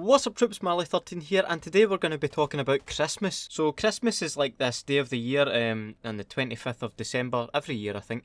What's up troops, Marley13 here, and today we're going to be talking about Christmas. So Christmas is like this day of the year, on the 25th of December, every year I think,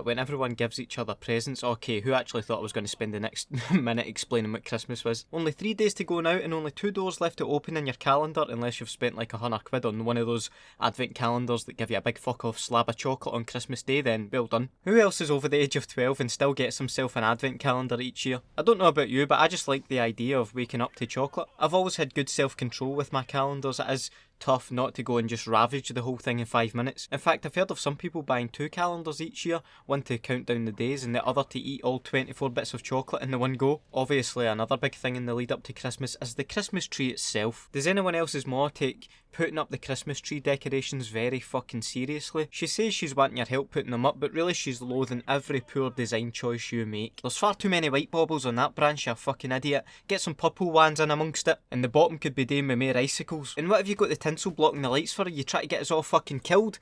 when everyone gives each other presents. Okay, who actually thought I was going to spend the next minute explaining what Christmas was? Only 3 days to go now, and only 2 doors left to open in your calendar, unless you've spent like £100 on one of those advent calendars that give you a big fuck off slab of chocolate on Christmas Day, then well done. Who else is over the age of 12 and still gets himself an advent calendar each year? I don't know about you, but I just like the idea of waking up to chocolate. I've always had good self-control with my calendars. It is tough not to go and just ravage the whole thing in 5 minutes. In fact, I've heard of some people buying 2 calendars each year, one to count down the days and the other to eat all 24 bits of chocolate in the one go. Obviously, another big thing in the lead up to Christmas is the Christmas tree itself. Does anyone else's ma take putting up the Christmas tree decorations very fucking seriously? She says she's wanting your help putting them up, but really she's loathing every poor design choice you make. There's far too many white baubles on that branch, you fucking idiot. Get some purple ones in amongst it, and the bottom could be doing with more icicles. And what have you got the tinsel blocking the lights for? You try to get us all fucking killed?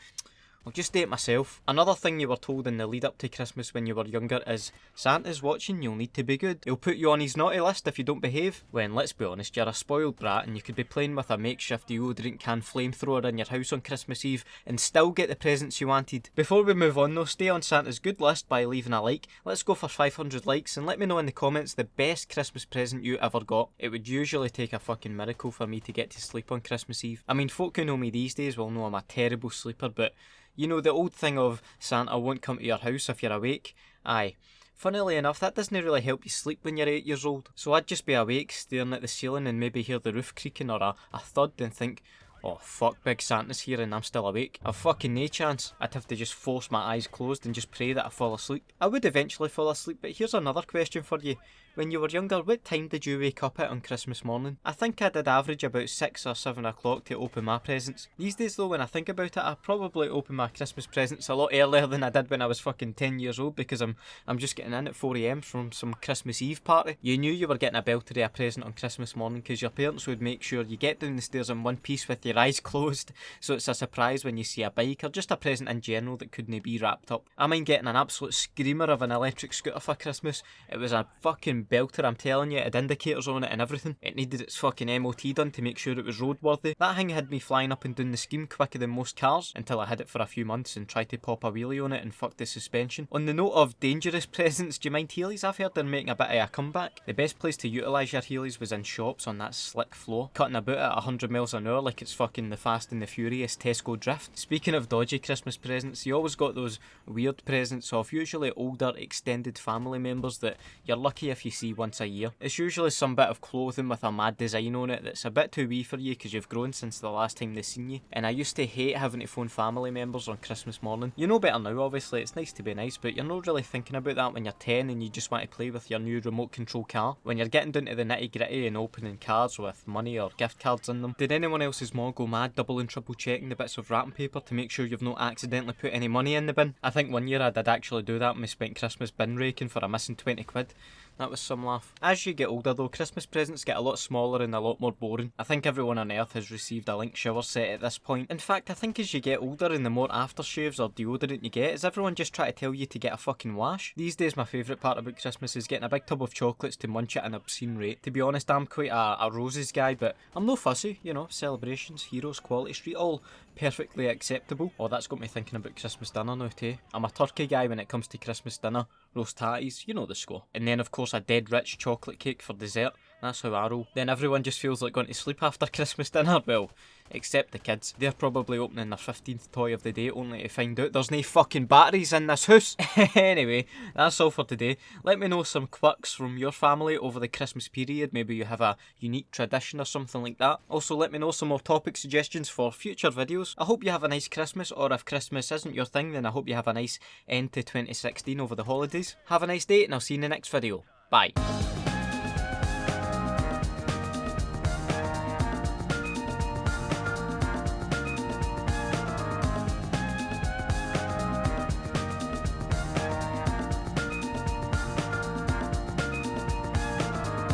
I'll just do it myself. Another thing you were told in the lead up to Christmas when you were younger is Santa's watching, you'll need to be good. He'll put you on his naughty list if you don't behave. When, let's be honest, you're a spoiled brat and you could be playing with a makeshift deodorant can flamethrower in your house on Christmas Eve and still get the presents you wanted. Before we move on though, stay on Santa's good list by leaving a like. Let's go for 500 likes and let me know in the comments the best Christmas present you ever got. It would usually take a fucking miracle for me to get to sleep on Christmas Eve. I mean, folk who know me these days will know I'm a terrible sleeper, but you know the old thing of Santa won't come to your house if you're awake? Aye. Funnily enough, that doesn't really help you sleep when you're 8 years old. So I'd just be awake, staring at the ceiling and maybe hear the roof creaking or a thud and think, oh fuck, Big Santa's here and I'm still awake. I've fucking no chance. I'd have to just force my eyes closed and just pray that I fall asleep. I would eventually fall asleep, but here's another question for you. When you were younger, what time did you wake up at on Christmas morning? I think I did average about 6 or 7 o'clock to open my presents. These days though, when I think about it, I probably open my Christmas presents a lot earlier than I did when I was fucking 10 years old because I'm just getting in at 4 AM from some Christmas Eve party. You knew you were getting a belter of a present on Christmas morning because your parents would make sure you get down the stairs in one piece with your eyes closed, so it's a surprise when you see a bike or just a present in general that couldn't be wrapped up. I mind getting an absolute screamer of an electric scooter for Christmas. It was a fucking belter, I'm telling you. It had indicators on it and everything. It needed its fucking MOT done to make sure it was roadworthy. That thing had me flying up and down the scheme quicker than most cars until I had it for a few months and tried to pop a wheelie on it and fuck the suspension. On the note of dangerous presents, do you mind Heelys? I've heard they're making a bit of a comeback. The best place to utilise your Heelys was in shops on that slick floor, cutting about at 100 miles an hour like it's fucking the Fast and the Furious Tesco drift. Speaking of dodgy Christmas presents, you always got those weird presents of usually older extended family members that you're lucky if you see once a year. It's usually some bit of clothing with a mad design on it that's a bit too wee for you because you've grown since the last time they've seen you. And I used to hate having to phone family members on Christmas morning. You know better now, obviously, it's nice to be nice, but you're not really thinking about that when you're 10 and you just want to play with your new remote control car. When you're getting down to the nitty gritty and opening cards with money or gift cards in them. Did anyone else's mom go mad double and triple checking the bits of wrapping paper to make sure you've not accidentally put any money in the bin? I think one year I did actually do that and we spent Christmas bin raking for a missing 20 quid. That was some laugh. As you get older though, Christmas presents get a lot smaller and a lot more boring. I think everyone on earth has received a Link shower set at this point. In fact, I think as you get older and the more aftershaves or deodorant you get, is everyone just trying to tell you to get a fucking wash? These days my favourite part about Christmas is getting a big tub of chocolates to munch at an obscene rate. To be honest, I'm quite a roses guy, but I'm no fussy, you know, celebrations, heroes, Quality Street, all perfectly acceptable. Oh, that's got me thinking about Christmas dinner now too. I'm a turkey guy when it comes to Christmas dinner. Roast tatties, you know the score. And then of course a dead rich chocolate cake for dessert. That's how I roll. Then everyone just feels like going to sleep after Christmas dinner. Well, except the kids. They're probably opening their 15th toy of the day only to find out there's no fucking batteries in this house. Anyway, that's all for today. Let me know some quirks from your family over the Christmas period. Maybe you have a unique tradition or something like that. Also let me know some more topic suggestions for future videos. I hope you have a nice Christmas, or if Christmas isn't your thing then I hope you have a nice end to 2016 over the holidays. Have a nice day and I'll see you in the next video. Bye.